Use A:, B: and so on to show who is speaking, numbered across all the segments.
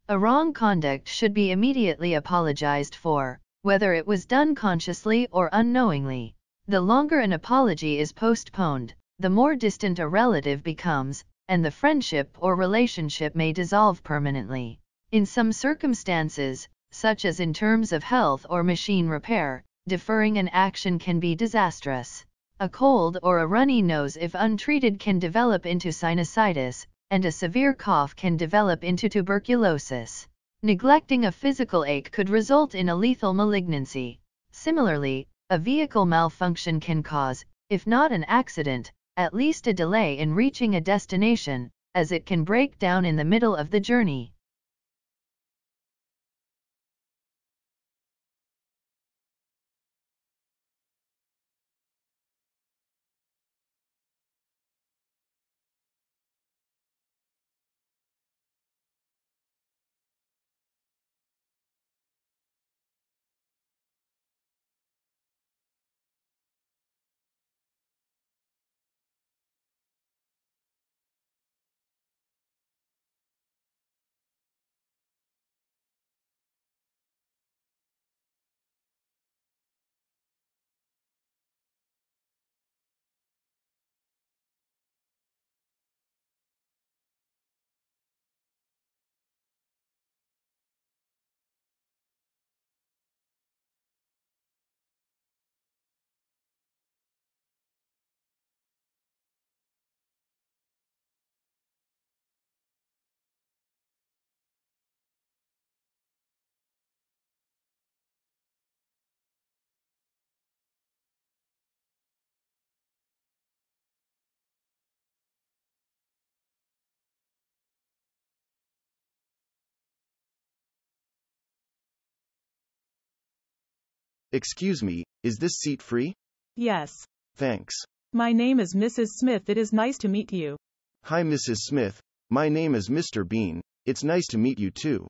A: A wrong conduct should be immediately apologized for, whether it was done consciously or unknowingly. The longer an apology is postponed, the more distant a relative becomes, and the friendship or relationship may dissolve permanently. In some circumstances, such as in terms of health or machine repair, deferring an action can be disastrous. A cold or a runny nose, if untreated, can develop into sinusitis, and a severe cough can develop into tuberculosis. Neglecting a physical ache could result in a lethal malignancy. Similarly, a vehicle malfunction can cause, if not an accident, at least a delay in reaching a destination, as it can break down in the middle of the journey.
B: Excuse me, is this seat free?
C: Yes.
B: Thanks.
C: My name is Mrs. Smith. It is nice to meet you.
B: Hi, Mrs. Smith. My name is Mr. Bean. It's nice to meet you too.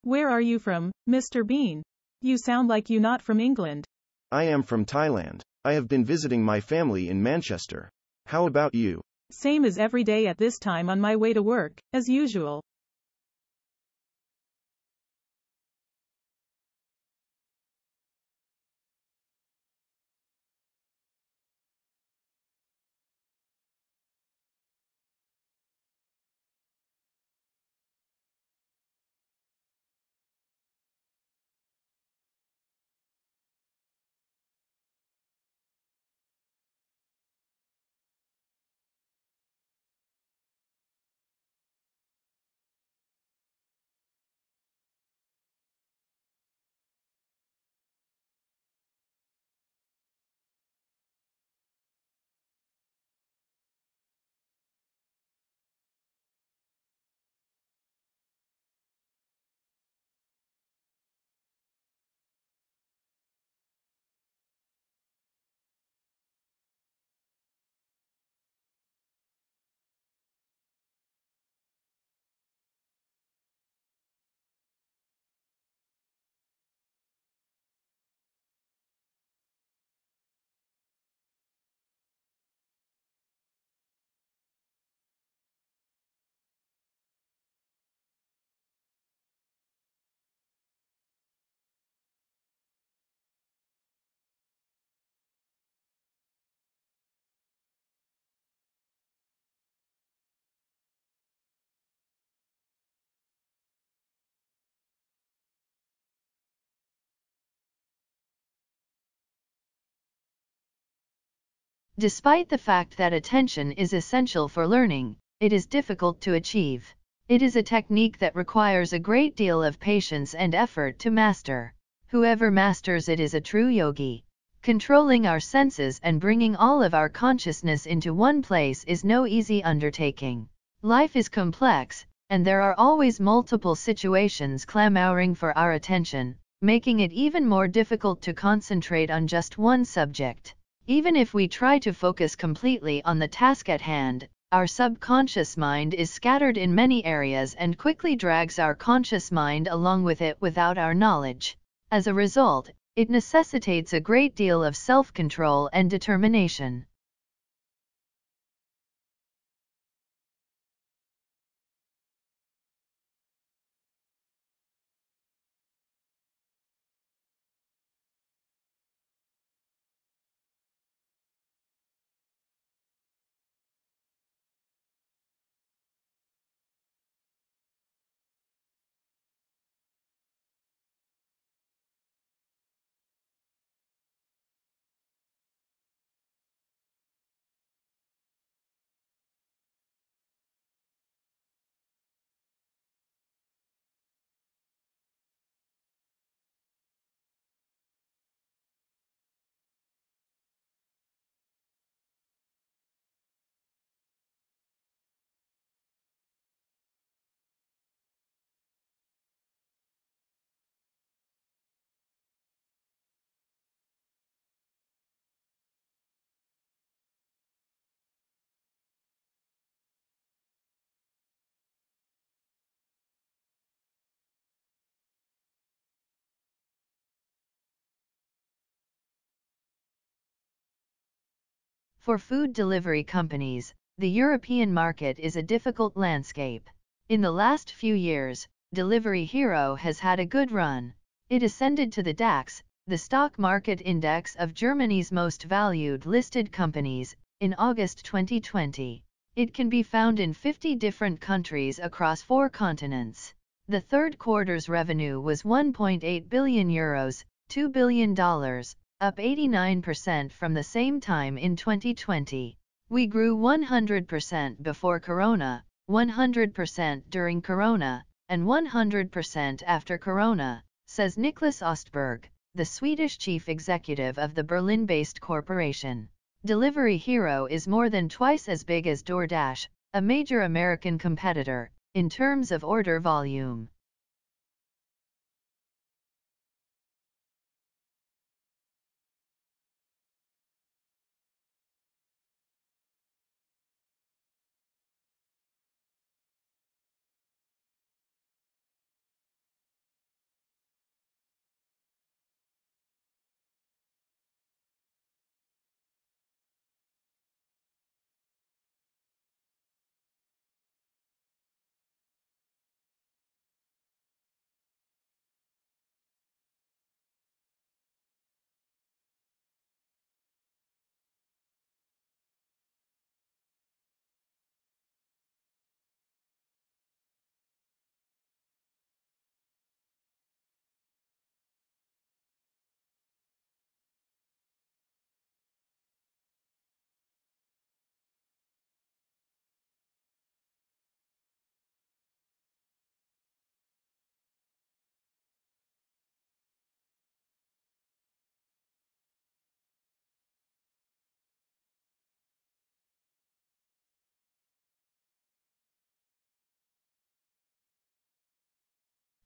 C: Where are you from, Mr. Bean? You sound like you not from England.
B: I am from Thailand. I have been visiting my family in Manchester. How about you?
C: Same as every day at this time on my way to work, as usual.
A: Despite the fact that attention is essential for learning, it is difficult to achieve. It is a technique that requires a great deal of patience and effort to master. Whoever masters it is a true yogi. Controlling our senses and bringing all of our consciousness into one place is no easy undertaking. Life is complex, and there are always multiple situations clamoring for our attention, making it even more difficult to concentrate on just one subject. Even if we try to focus completely on the task at hand, our subconscious mind is scattered in many areas and quickly drags our conscious mind along with it without our knowledge. As a result, it necessitates a great deal of self-control and determination. For food delivery companies, the European market is a difficult landscape. In the last few years, Delivery Hero has had a good run. It ascended to the DAX, the stock market index of Germany's most valued listed companies, in August 2020. It can be found in 50 different countries across 4 continents. The third quarter's revenue was €1.8 billion, $2 billion, up 89% from the same time in 2020. We grew 100% before Corona, 100% during Corona, and 100% after Corona, says Niklas Ostberg, the Swedish chief executive of the Berlin-based corporation. Delivery Hero is more than twice as big as DoorDash, a major American competitor, in terms of order volume.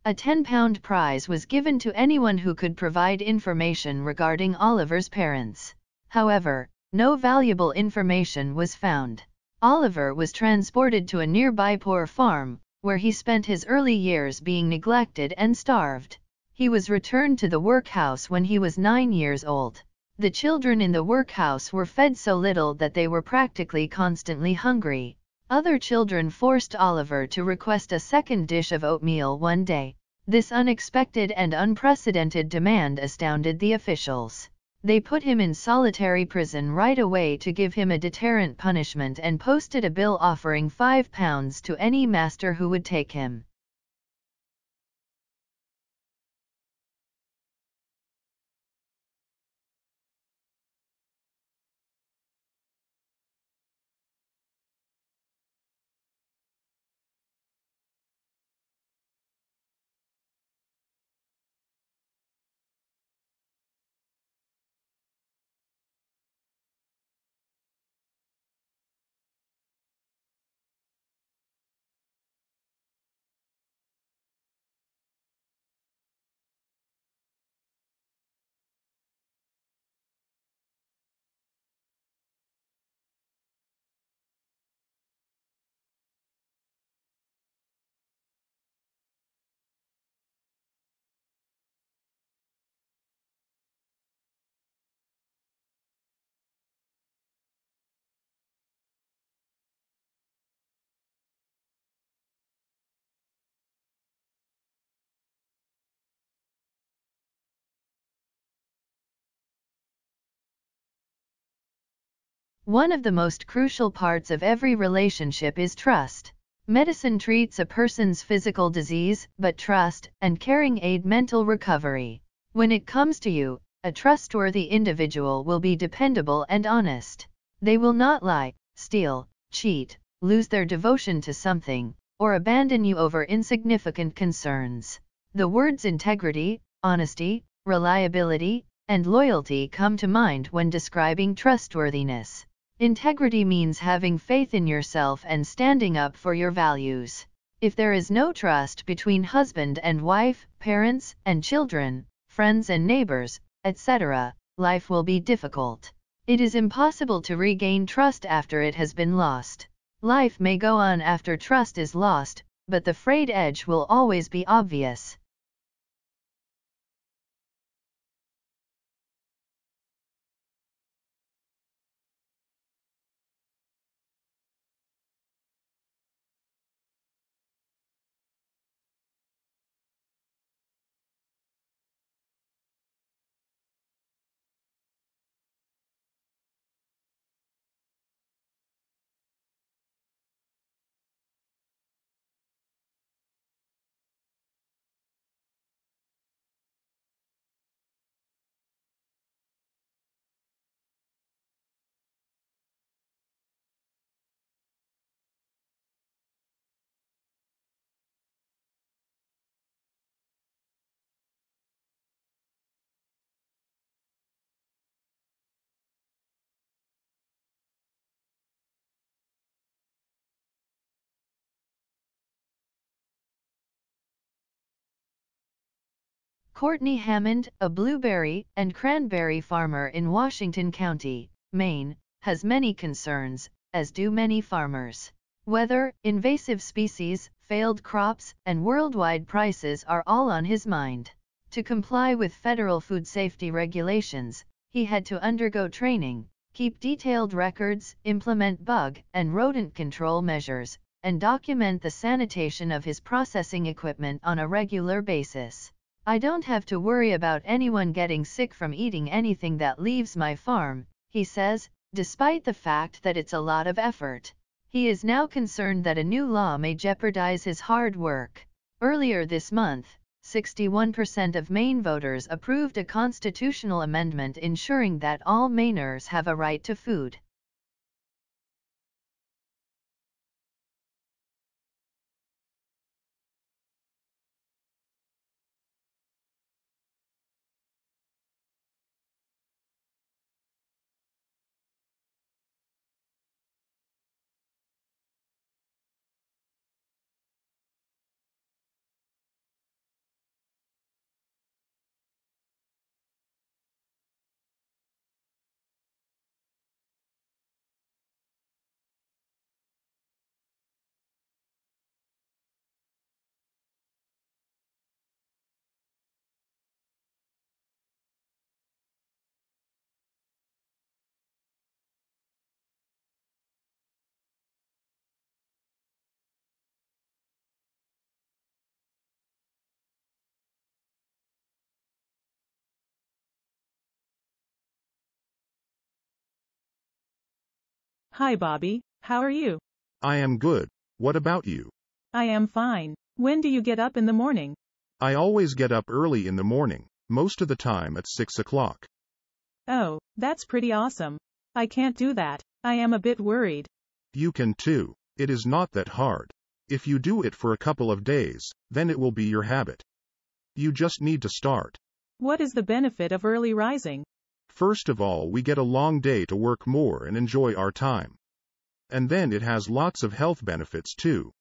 A: A £10 prize was given to anyone who could provide information regarding Oliver's parents. However, no valuable information was found. Oliver was transported to a nearby poor farm, where he spent his early years being neglected and starved. He was returned to the workhouse when he was 9 years old. The children in the workhouse were fed so little that they were practically constantly hungry. Other children forced Oliver to request a second dish of oatmeal one day. This unexpected and unprecedented demand astounded the officials. They put him in solitary prison right away to give him a deterrent punishment and posted a bill offering £5 to any master who would take him. One of the most crucial parts of every relationship is trust. Medicine treats a person's physical disease, but trust and caring aid mental recovery. When it comes to you, a trustworthy individual will be dependable and honest. They will not lie, steal, cheat, lose their devotion to something, or abandon you over insignificant concerns. The words integrity, honesty, reliability, and loyalty come to mind when describing trustworthiness. Integrity means having faith in yourself and standing up for your values. If there is no trust between husband and wife, parents and children, friends and neighbors, etc., life will be difficult. It is impossible to regain trust after it has been lost. Life may go on after trust is lost, but the frayed edge will always be obvious. Courtney Hammond, a blueberry and cranberry farmer in Washington County, Maine, has many concerns, as do many farmers. Weather, invasive species, failed crops, and worldwide prices are all on his mind. To comply with federal food safety regulations, he had to undergo training, keep detailed records, implement bug and rodent control measures, and document the sanitation of his processing equipment on a regular basis. I don't have to worry about anyone getting sick from eating anything that leaves my farm, he says, despite the fact that it's a lot of effort. He is now concerned that a new law may jeopardize his hard work. Earlier this month, 61% of Maine voters approved a constitutional amendment ensuring that all Mainers have a right to food.
C: Hi Bobby, how are you?
D: I am good. What about you?
C: I am fine. When do you get up in the morning?
D: I always get up early in the morning, most of the time at 6 o'clock.
C: Oh, that's pretty awesome. I can't do that. I am a bit worried.
D: You can too. It is not that hard. If you do it for a couple of days, then it will be your habit. You just need to start.
C: What is the benefit of early rising?
D: First of all, we get a long day to work more and enjoy our time. And then it has lots of health benefits too.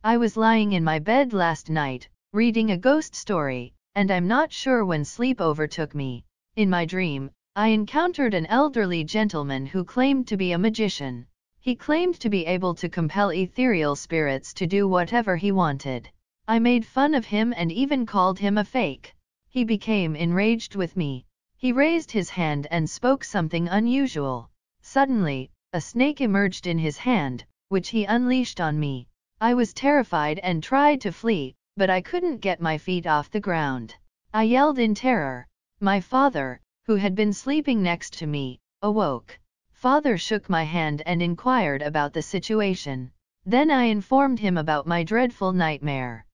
A: I was lying in my bed last night, reading a ghost story, and I'm not sure when sleep overtook me. In my dream, I encountered an elderly gentleman who claimed to be a magician. He claimed to be able to compel ethereal spirits to do whatever he wanted. I made fun of him and even called him a fake. He became enraged with me. He raised his hand and spoke something unusual. Suddenly, a snake emerged in his hand, which he unleashed on me. I was terrified and tried to flee, but I couldn't get my feet off the ground. I yelled in terror. My father, who had been sleeping next to me, awoke. Father shook my hand and inquired about the situation. Then I informed him about my dreadful nightmare.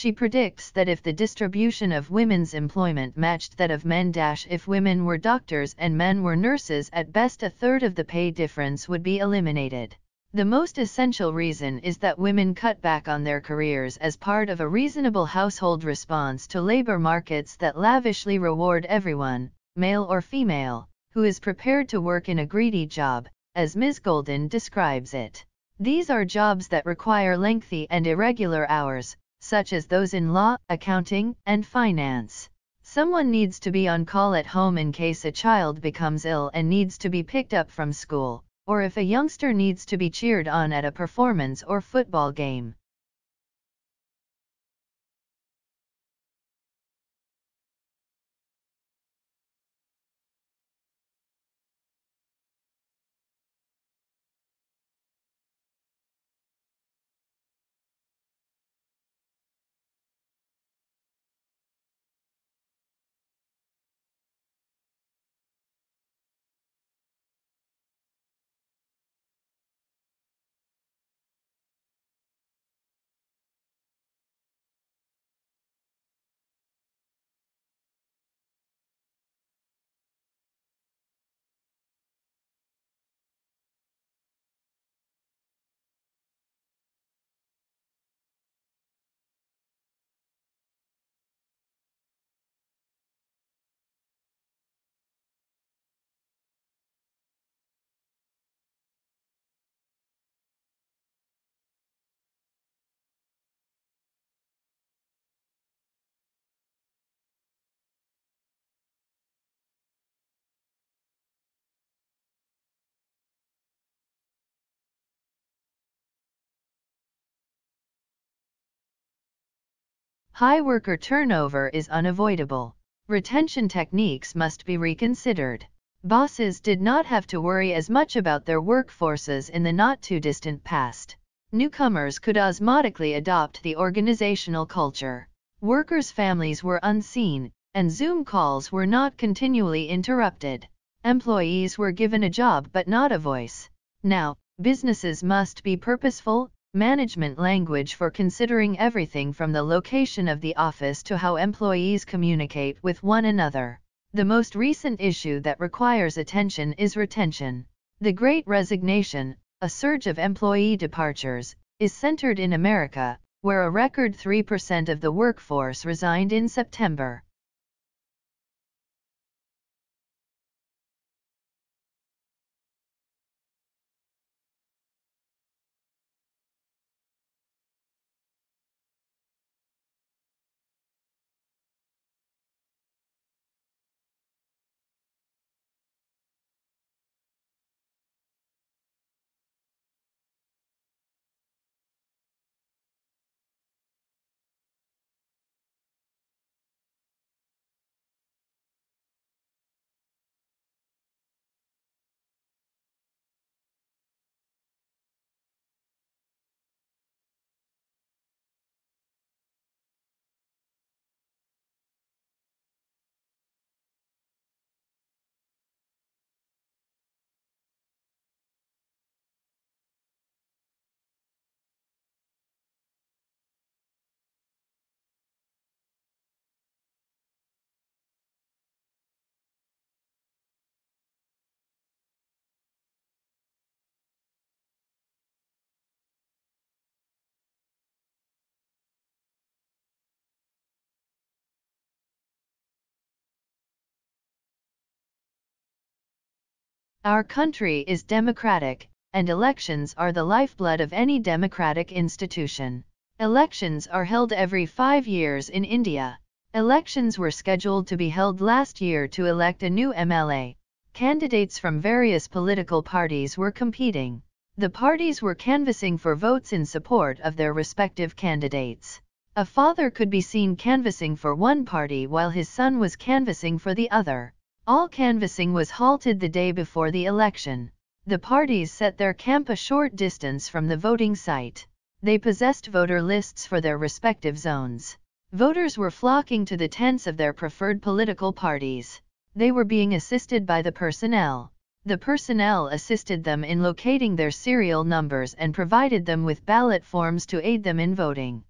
A: She predicts that if the distribution of women's employment matched that of men, if women were doctors and men were nurses, at best a third of the pay difference would be eliminated. The most essential reason is that women cut back on their careers as part of a reasonable household response to labor markets that lavishly reward everyone, male or female, who is prepared to work in a greedy job, as Ms. Golden describes it. These are jobs that require lengthy and irregular hours, such as those in law, accounting, and finance. Someone needs to be on call at home in case a child becomes ill and needs to be picked up from school, or if a youngster needs to be cheered on at a performance or football game. High worker turnover is unavoidable. Retention techniques must be reconsidered. Bosses did not have to worry as much about their workforces in the not-too-distant past. Newcomers could osmotically adopt the organizational culture. Workers' families were unseen, and Zoom calls were not continually interrupted. Employees were given a job but not a voice. Now, businesses must be purposeful, management language for considering everything from the location of the office to how employees communicate with one another. The most recent issue that requires attention is retention. The Great Resignation, a surge of employee departures, is centered in America, where a record 3% of the workforce resigned in September. Our country is democratic, and elections are the lifeblood of any democratic institution. Elections are held every 5 years in India. Elections were scheduled to be held last year to elect a new MLA. Candidates from various political parties were competing. The parties were canvassing for votes in support of their respective candidates. A father could be seen canvassing for one party while his son was canvassing for the other. All canvassing was halted the day before the election. The parties set their camp a short distance from the voting site. They possessed voter lists for their respective zones. Voters were flocking to the tents of their preferred political parties. They were being assisted by the personnel. The personnel assisted them in locating their serial numbers and provided them with ballot forms to aid them in voting.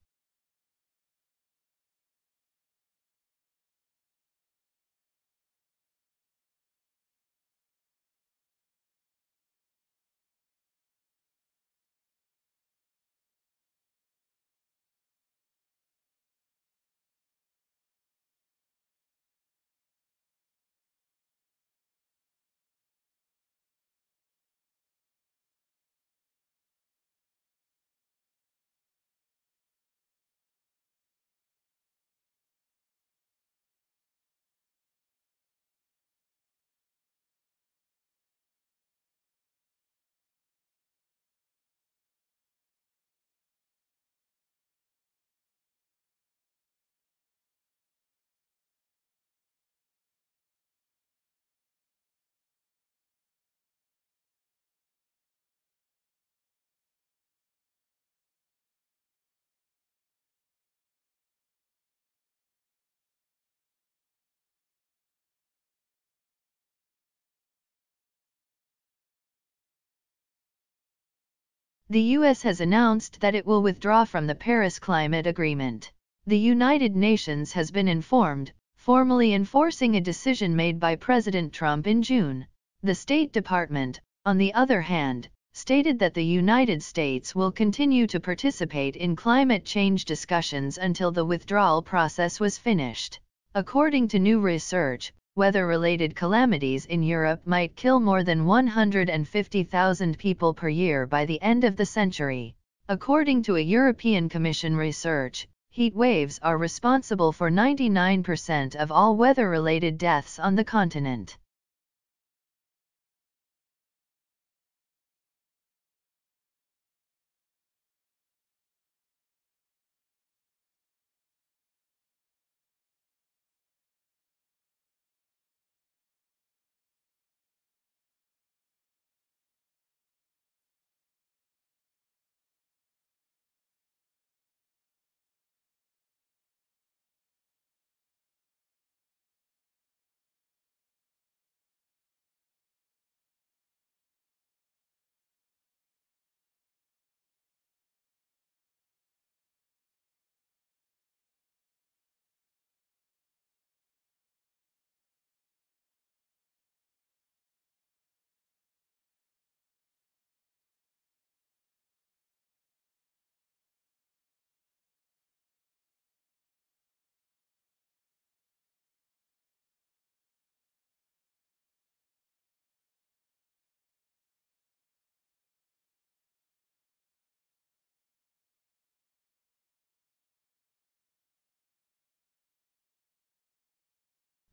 A: The US has announced that it will withdraw from the Paris Climate Agreement. The United Nations has been informed, formally enforcing a decision made by President Trump in June. The State Department, on the other hand, stated that the United States will continue to participate in climate change discussions until the withdrawal process was finished. According to new research, weather-related calamities in Europe might kill more than 150,000 people per year by the end of the century. According to a European Commission research, heat waves are responsible for 99% of all weather-related deaths on the continent.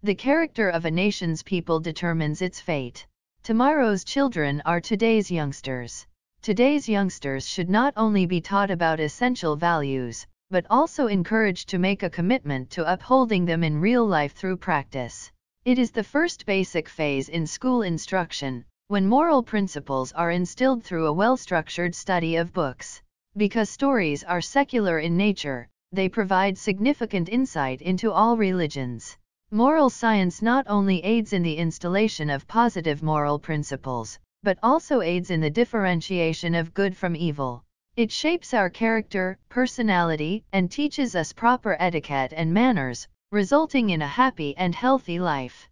A: The character of a nation's people determines its fate. Tomorrow's children are today's youngsters. Today's youngsters should not only be taught about essential values, but also encouraged to make a commitment to upholding them in real life through practice. It is the first basic phase in school instruction, when moral principles are instilled through a well-structured study of books. Because stories are secular in nature, they provide significant insight into all religions. Moral science not only aids in the installation of positive moral principles, but also aids in the differentiation of good from evil. It shapes our character, personality, and teaches us proper etiquette and manners, resulting in a happy and healthy life.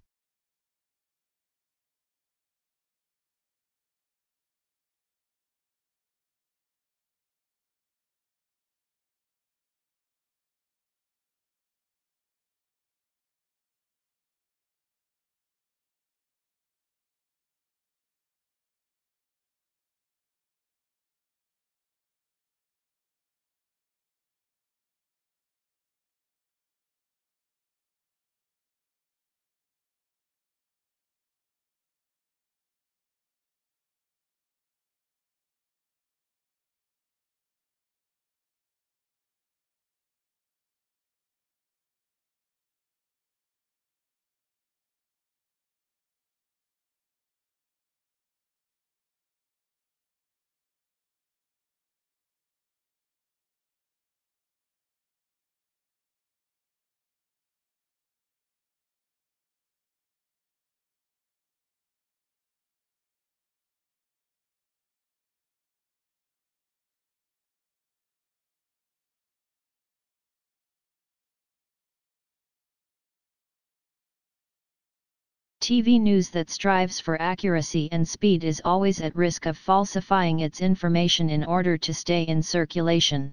E: TV news that strives for accuracy and speed is always at risk of falsifying its information in order to stay in circulation.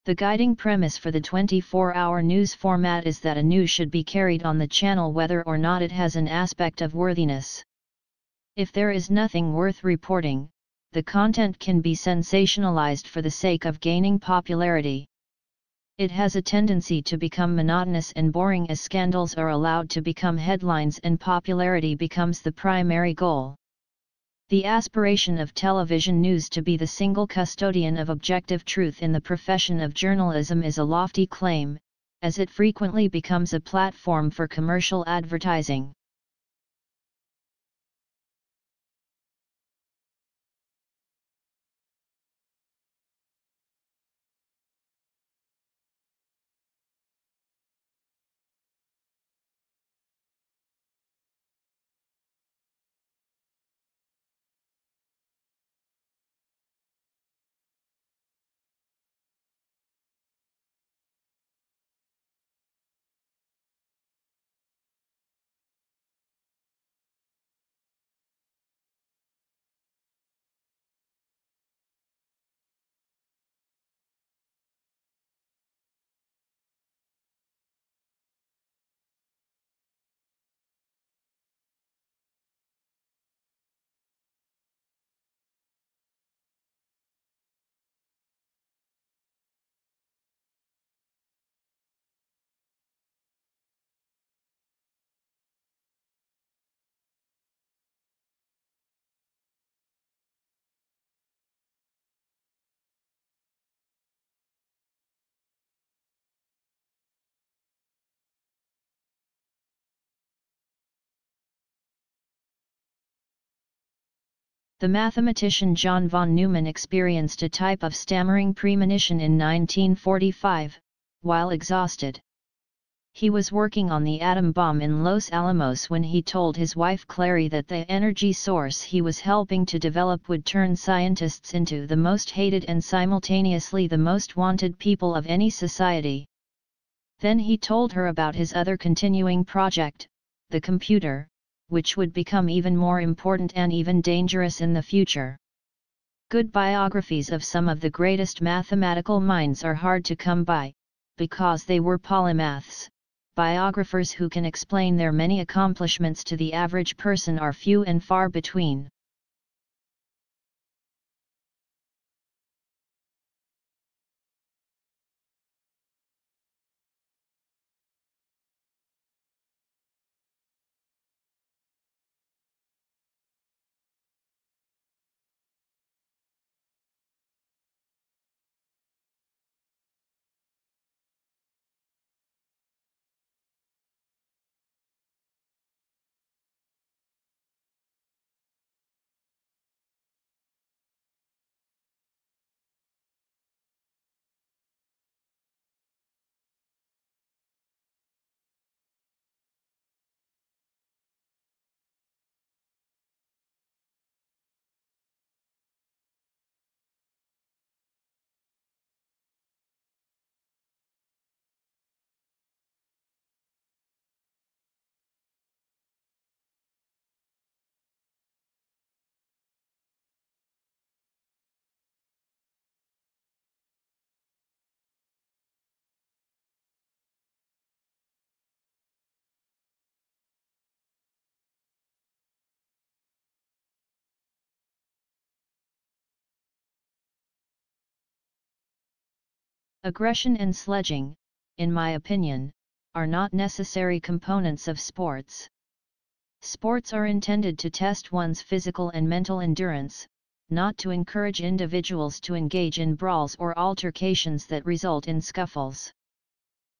E: The guiding premise for the 24-hour news format is that a news should be carried on the channel whether or not it has an aspect of worthiness. If there is nothing worth reporting, the content can be sensationalized for the sake of gaining popularity. It has a tendency to become monotonous and boring as scandals are allowed to become headlines and popularity becomes the primary goal. The aspiration of television news to be the single custodian of objective truth in the profession of journalism is a lofty claim, as it frequently becomes a platform for commercial advertising. The mathematician John von Neumann experienced a type of stammering premonition in 1945, while exhausted. He was working on the atom bomb in Los Alamos when he told his wife Clary that the energy source he was helping to develop would turn scientists into the most hated and simultaneously the most wanted people of any society. Then he told her about his other continuing project, the computer, which would become even more important and even dangerous in the future. Good biographies of some of the greatest mathematical minds are hard to come by, because they were polymaths. Biographers who can explain their many accomplishments to the average person are few and far between. Aggression and sledging, in my opinion, are not necessary components of sports. Sports are intended to test one's physical and mental endurance, not to encourage individuals to engage in brawls or altercations that result in scuffles.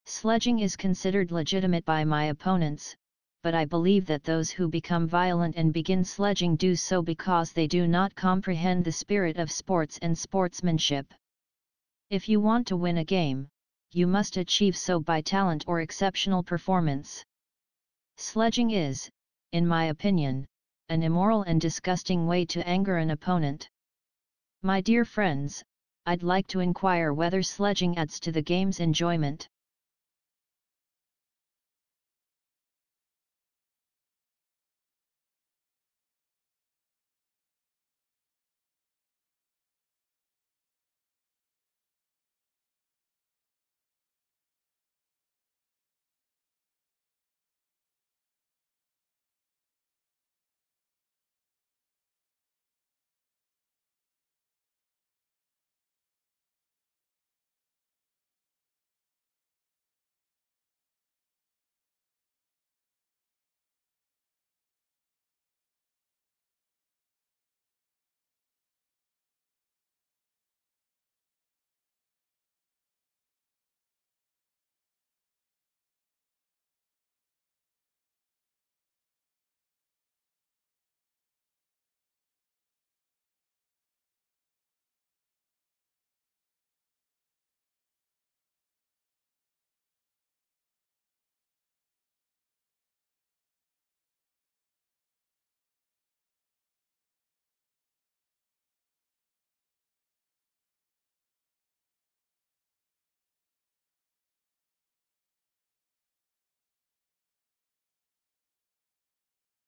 E: Sledging is considered legitimate by my opponents, but I believe that those who become violent and begin sledging do so because they do not comprehend the spirit of sports and sportsmanship. If you want to win a game, you must achieve so by talent or exceptional performance. Sledging is, in my opinion, an immoral and disgusting way to anger an opponent. My dear friends, I'd like to inquire whether sledging adds to the game's enjoyment.